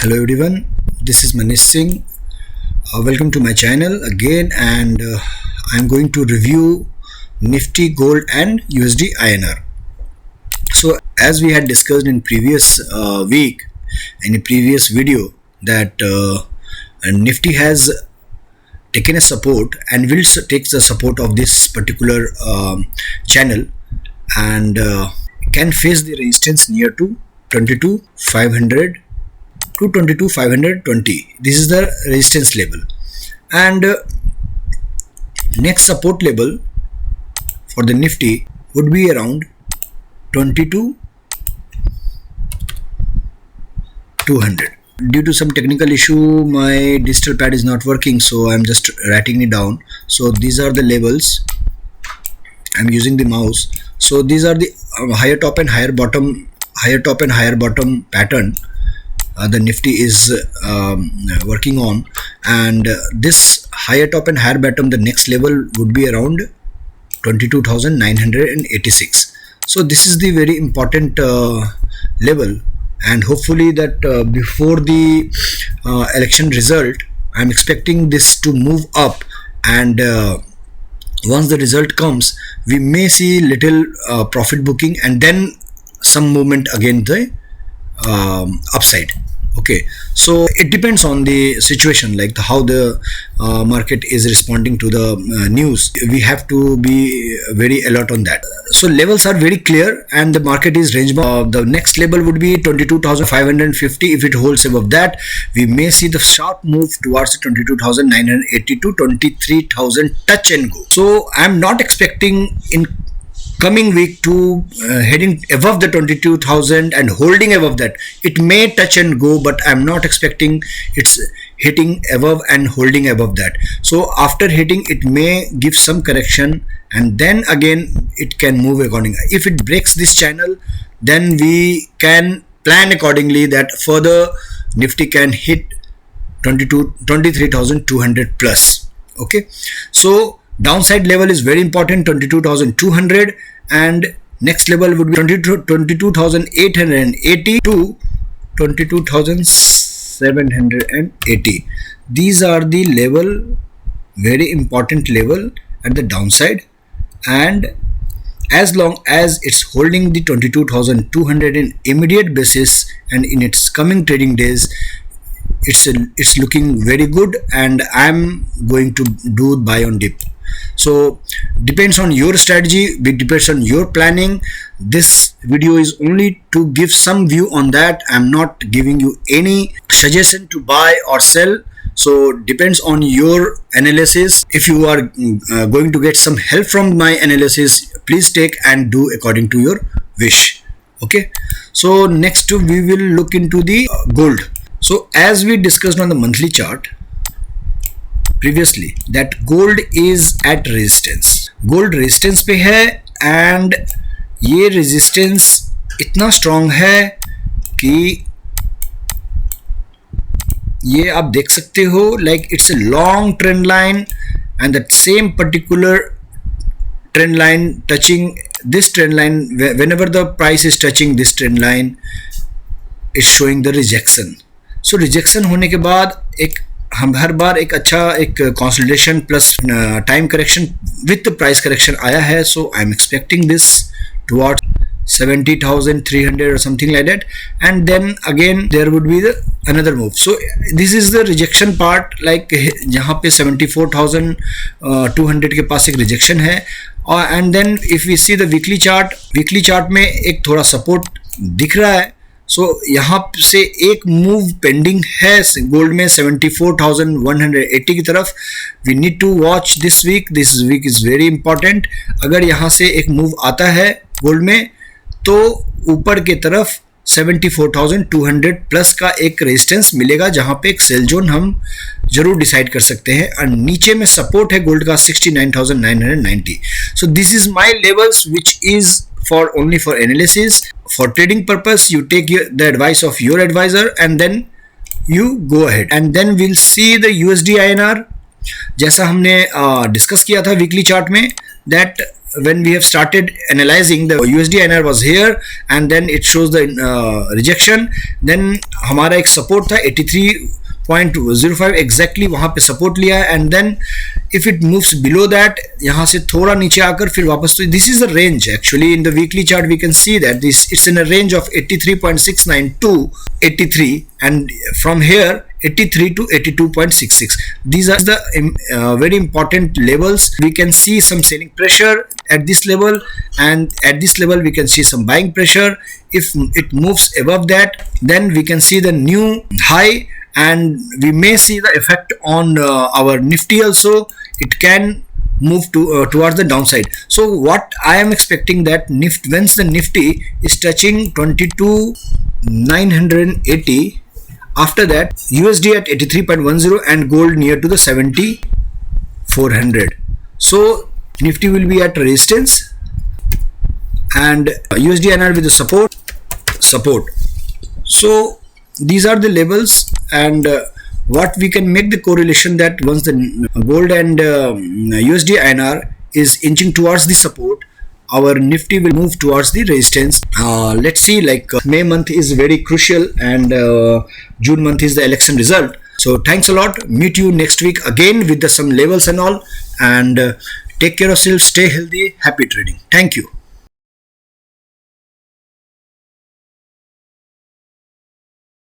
Hello everyone, this is Manish Singh. Welcome to my channel again, and I'm going to review Nifty, Gold and USD INR. So as we had discussed in previous week, in a previous video, that Nifty has taken a support and will take the support of this particular channel and can face the resistance near to 22,500 to 22,520. This is the resistance level, and next support level for the Nifty would be around 22,200. Due to some technical issue, my digital pad is not working, so I'm just writing it down. So these are the levels. I'm using the mouse. So these are the higher top and higher bottom pattern the Nifty is working on, and this higher top and higher bottom, the next level would be around 22,986. So this is the very important level, and hopefully that before the election result, I'm expecting this to move up, and once the result comes, we may see little profit booking and then some movement again the upside. Okay, so it depends on the situation, like how the market is responding to the news. We have to be very alert on that. So levels are very clear, and the market is range bound. The next level would be 22,550. If it holds above that, we may see the sharp move towards 22,980 to 23,000 touch and go. So I'm not expecting in coming week to heading above the 22,000 and holding above that. It may touch and go, but I'm not expecting it's hitting above and holding above that. So after hitting, it may give some correction, and then again it can move accordingly. If it breaks this channel, then we can plan accordingly that further Nifty can hit 23,200 plus. Okay, so downside level is very important, 22,200, and next level would be 22,880 to 22,780. These are the level, very important level at the downside, and as long as it's holding the 22,200 in immediate basis and in its coming trading days, it's looking very good, and I'm going to do buy on dip. So depends on your strategy, it depends on your planning. This video is only to give some view on that. I'm not giving you any suggestion to buy or sell. So depends on your analysis. If you are going to get some help from my analysis, please take and do according to your wish. Okay, so next we will look into the gold. So as we discussed on the monthly chart previously, that gold is at resistance. Gold resistance पे है, and ये resistance इतना strong है कि ये आप देख सकते हो, like it's a long trend line, and that same particular trend line touching this trend line, whenever the price is touching this trend line, is showing the rejection. So rejection होने के बाद एक हम हर बार एक अच्छा एक consolidation plus time correction with the price correction आया है. So I'm expecting this towards 70,300 or something like that, and then again there would be the another move. So this is the rejection part, like जहाँ पे 74,200 के पास एक rejection है, and then if we see the weekly chart में एक थोड़ा support दिख रहा है. सो यहाँ से एक मूव पेंडिंग है गोल्ड में 74,180 की तरफ. We need to watch this week is very important. अगर यहाँ से एक मूव आता है गोल्ड में, तो ऊपर की तरफ 74,200 प्लस का एक रेजिस्टेंस मिलेगा, जहाँ पे एक सेल जोन हम जरूर डिसाइड कर सकते हैं, और नीचे में सपोर्ट है गोल्ड का 69,990. So this is my levels which is only for analysis. For trading purpose, you take the advice of your advisor, and then you go ahead, and then we'll see the USD INR. जैसा हमने discuss किया था weekly chart में, that when we have started analyzing, the USD INR was here and then it shows the rejection. Then हमारा एक support था 83.05 exactly, वहाँ पे support लिया है, and then if it moves below that, यहाँ से थोड़ा नीचे आकर फिर वापस, तो this is a range actually. In the weekly chart we can see that this, it's in a range of 83.69 to 83, and from here 83 to 82.66. These are the very important levels. We can see some selling pressure at this level, and at this level we can see some buying pressure. If it moves above that, then we can see the new high, and we may see the effect on our Nifty also. It can move to towards the downside. So what I am expecting, that Nifty, once the Nifty is touching 22,980, after that USD at 83.10 and gold near to the 70,400. So Nifty will be at resistance and USD INR with the support. So these are the levels, and what we can make the correlation, that once the gold and USD INR is inching towards the support, our Nifty will move towards the resistance. Let's see, like May month is very crucial, and June month is the election result. So thanks a lot. Meet you next week again with some levels and all, and take care of yourself, stay healthy, happy trading. Thank you.